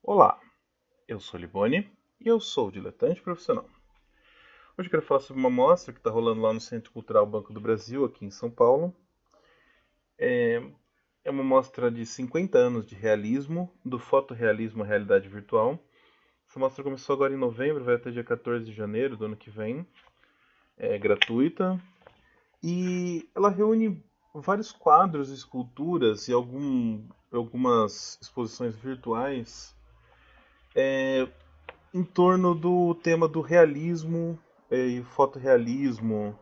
Olá, eu sou Liboni e eu sou diletante profissional. Hoje eu quero falar sobre uma mostra que está rolando lá no Centro Cultural Banco do Brasil, aqui em São Paulo. É uma mostra de 50 anos de realismo, do fotorrealismo à realidade virtual. Essa mostra começou agora em novembro, vai até dia 14 de janeiro do ano que vem. É gratuita e ela reúne vários quadros, esculturas e algumas exposições virtuais em torno do tema do realismo e fotorrealismo.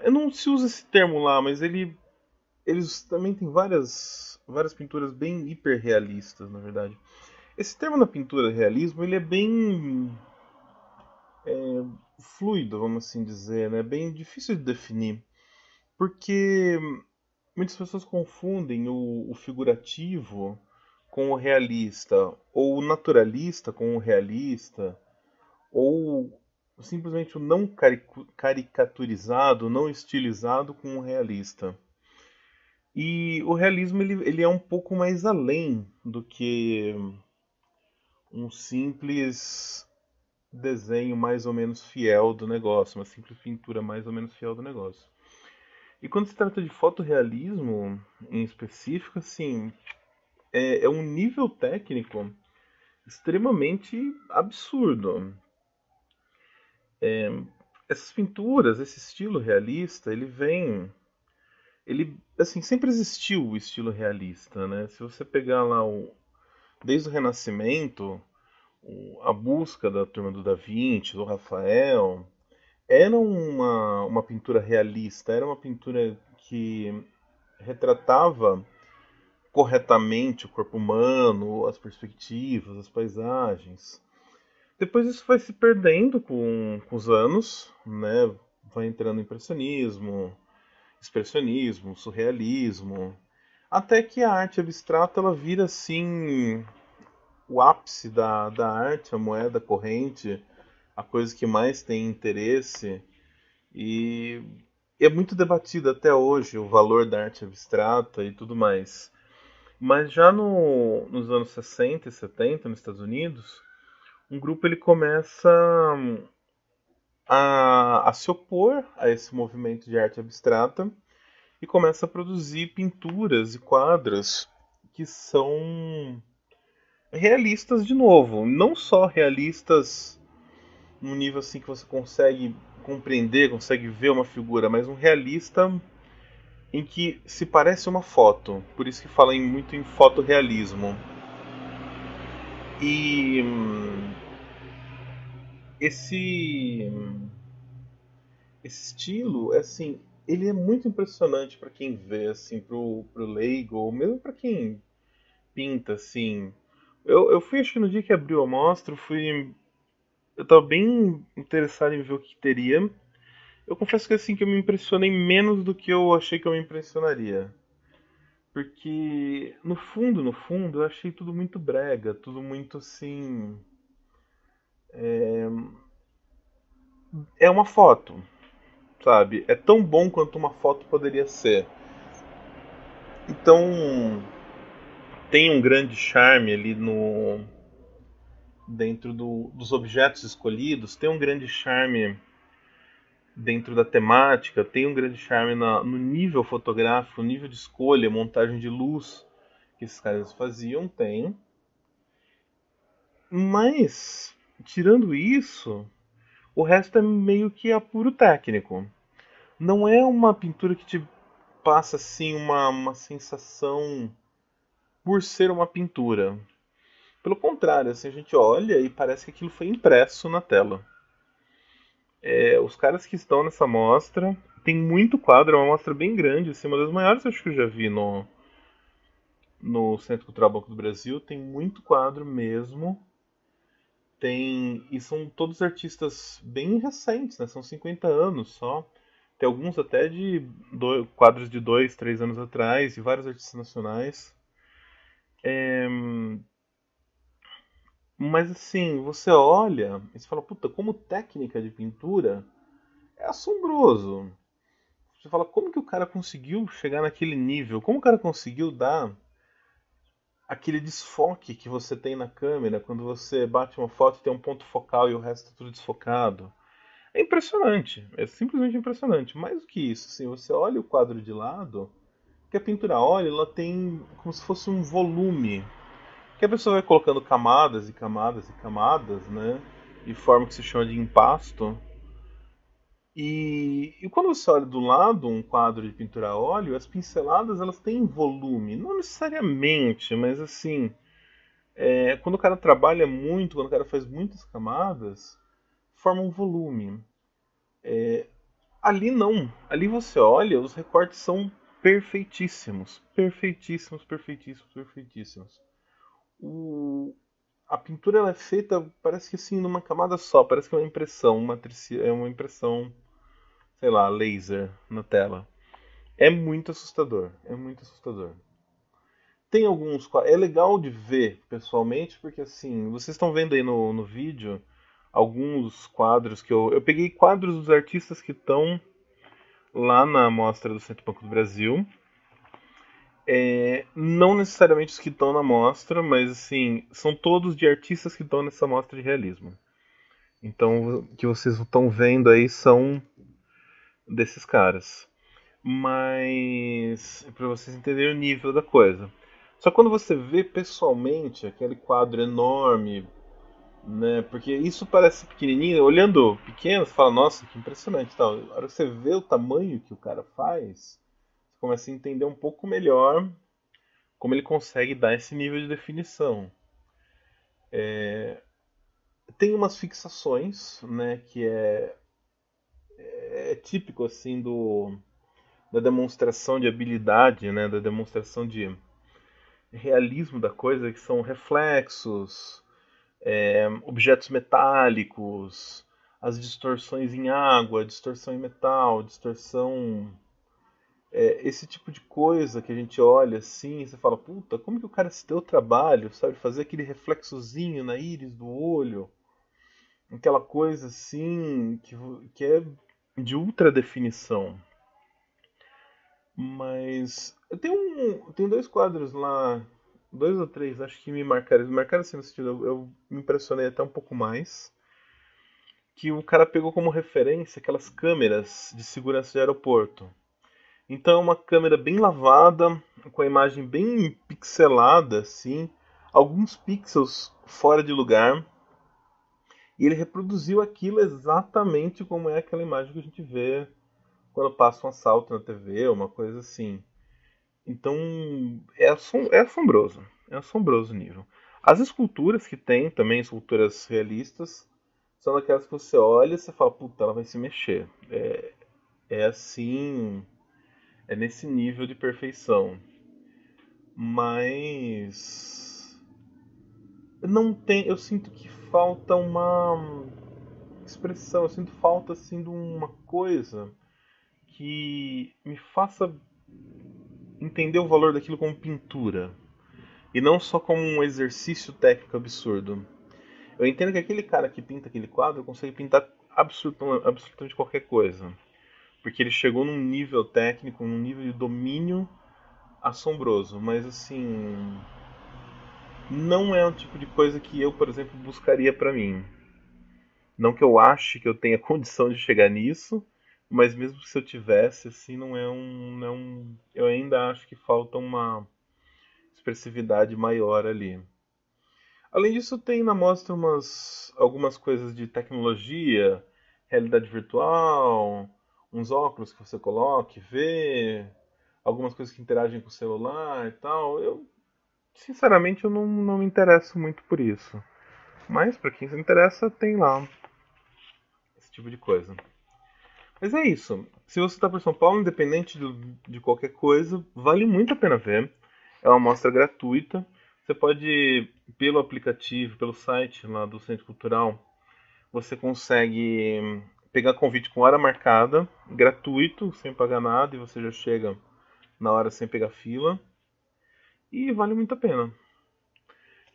Eu não se usa esse termo lá, mas eles também têm várias pinturas bem hiperrealistas, na verdade. Esse termo na pintura realismo, ele é bem fluido, vamos assim dizer, né? Bem difícil de definir, porque muitas pessoas confundem o figurativo com o realista, ou o naturalista com o realista, ou simplesmente o não caricaturizado, não estilizado com o realista. E o realismo ele é um pouco mais além do que um simples desenho mais ou menos fiel do negócio, uma simples pintura mais ou menos fiel do negócio. E quando se trata de fotorrealismo, em específico, assim, é um nível técnico extremamente absurdo. Essas pinturas, esse estilo realista, ele assim sempre existiu o estilo realista, né? Se você pegar lá desde o Renascimento, a busca da turma do Da Vinci, do Rafael, era uma pintura realista, era uma pintura que retratava corretamente o corpo humano, as perspectivas, as paisagens. Depois isso vai se perdendo com os anos, né? Vai entrando impressionismo, expressionismo, surrealismo, até que a arte abstrata ela vira assim o ápice da arte, a moeda corrente, a coisa que mais tem interesse e é muito debatido até hoje o valor da arte abstrata e tudo mais. Mas já nos anos 60 e 70 nos Estados Unidos, um grupo ele começa a se opor a esse movimento de arte abstrata e começa a produzir pinturas e quadros que são realistas de novo, não só realistas num nível assim que você consegue compreender, consegue ver uma figura, mas um realista em que se parece uma foto. Por isso que fala muito em fotorrealismo. E esse esse estilo, assim, ele é muito impressionante para quem vê, assim, pro leigo, ou mesmo para quem pinta, assim. Eu fui, acho que no dia que abriu a mostra, eu tava bem interessado em ver o que teria. Eu confesso que assim que eu me impressionei menos do que eu achei que eu me impressionaria. Porque no fundo, eu achei tudo muito brega, tudo muito assim. É uma foto, sabe? É tão bom quanto uma foto poderia ser. Então, tem um grande charme ali no dentro dos objetos escolhidos, tem um grande charme dentro da temática, tem um grande charme no nível fotográfico, nível de escolha, montagem de luz que esses caras faziam, tem. Mas, tirando isso, o resto é meio que apuro técnico. Não é uma pintura que te passa assim uma sensação por ser uma pintura. Pelo contrário, assim, a gente olha e parece que aquilo foi impresso na tela. Os caras que estão nessa mostra tem muito quadro, é uma mostra bem grande, assim, uma das maiores acho que eu já vi no Centro Cultural Banco do Brasil. Tem muito quadro mesmo. E são todos artistas bem recentes, né? São 50 anos só. Tem alguns até de quadros de 2, 3 anos atrás, e vários artistas nacionais. Mas assim, você olha e você fala, puta, como técnica de pintura é assombroso. Você fala, como que o cara conseguiu chegar naquele nível? Como o cara conseguiu dar aquele desfoque que você tem na câmera quando você bate uma foto e tem um ponto focal e o resto é tudo desfocado. É impressionante, é simplesmente impressionante. Mais do que isso, assim, você olha o quadro de lado, que a pintura a óleo ela tem como se fosse um volume, que a pessoa vai colocando camadas e camadas e camadas, né? De forma que se chama de impasto. E quando você olha do lado um quadro de pintura a óleo, as pinceladas elas têm volume, não necessariamente, mas assim, quando o cara trabalha muito, quando o cara faz muitas camadas, forma um volume. Ali não. Ali você olha, os recortes são perfeitíssimos. Perfeitíssimos, perfeitíssimos, perfeitíssimos. O... A pintura ela é feita, parece que assim, numa camada só. Parece que é uma impressão, é uma impressão, sei lá, laser na tela. É muito assustador. É muito assustador. Tem alguns. É legal de ver pessoalmente, porque assim, vocês estão vendo aí no vídeo alguns quadros que eu peguei quadros dos artistas que estão lá na mostra do Centro Banco do Brasil. Não necessariamente os que estão na mostra, mas assim, são todos de artistas que estão nessa mostra de realismo. Então, o que vocês estão vendo aí são desses caras. Mas, para vocês entenderem o nível da coisa. Só que quando você vê pessoalmente aquele quadro enorme, né? Porque isso parece pequenininho, olhando pequeno, você fala, nossa, que impressionante, tal. A hora que você vê o tamanho que o cara faz, você começa a entender um pouco melhor como ele consegue dar esse nível de definição. Tem umas fixações, né, que é típico assim da demonstração de habilidade, né, da demonstração de realismo da coisa, que são reflexos, objetos metálicos, as distorções em água, distorção em metal, distorção. Esse tipo de coisa que a gente olha assim, você fala, puta, como que o cara se deu o trabalho, sabe? Fazer aquele reflexozinho na íris do olho, aquela coisa assim, que é de ultra definição. Mas eu tenho dois quadros lá, dois ou três, acho que me marcaram assim no sentido, eu me impressionei até um pouco mais, que o cara pegou como referência aquelas câmeras de segurança de aeroporto. Então é uma câmera bem lavada, com a imagem bem pixelada, assim, alguns pixels fora de lugar, e ele reproduziu aquilo exatamente como é aquela imagem que a gente vê quando passa um assalto na TV, uma coisa assim. Então é assombroso o nível. As esculturas que tem, também esculturas realistas, são aquelas que você olha e você fala, puta, ela vai se mexer. É assim, é nesse nível de perfeição. Mas não tem, eu sinto que falta uma expressão, eu sinto falta assim de uma coisa que me faça entender o valor daquilo como pintura e não só como um exercício técnico absurdo. Eu entendo que aquele cara que pinta aquele quadro consegue pintar absolutamente qualquer coisa, porque ele chegou num nível técnico, num nível de domínio assombroso, mas assim, não é um tipo de coisa que eu, por exemplo, buscaria pra mim. Não que eu ache que eu tenha condição de chegar nisso, mas mesmo se eu tivesse, assim, não é um, eu ainda acho que falta uma expressividade maior ali. Além disso, tem na mostra algumas coisas de tecnologia, realidade virtual, uns óculos que você coloca e vê, algumas coisas que interagem com o celular e tal. Sinceramente, eu não me interesso muito por isso. Mas para quem se interessa, tem lá esse tipo de coisa. Mas é isso. Se você está por São Paulo, independente de qualquer coisa, vale muito a pena ver. É uma amostra gratuita. Você pode, pelo aplicativo, pelo site lá do Centro Cultural, você consegue pegar convite com hora marcada, gratuito, sem pagar nada, e você já chega na hora sem pegar fila. E vale muito a pena.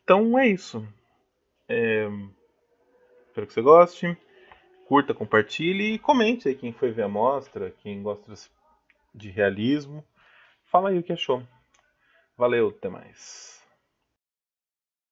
Então é isso. Espero que você goste. Curta, compartilhe e comente aí quem foi ver a mostra, quem gosta de realismo. Fala aí o que achou. Valeu, até mais.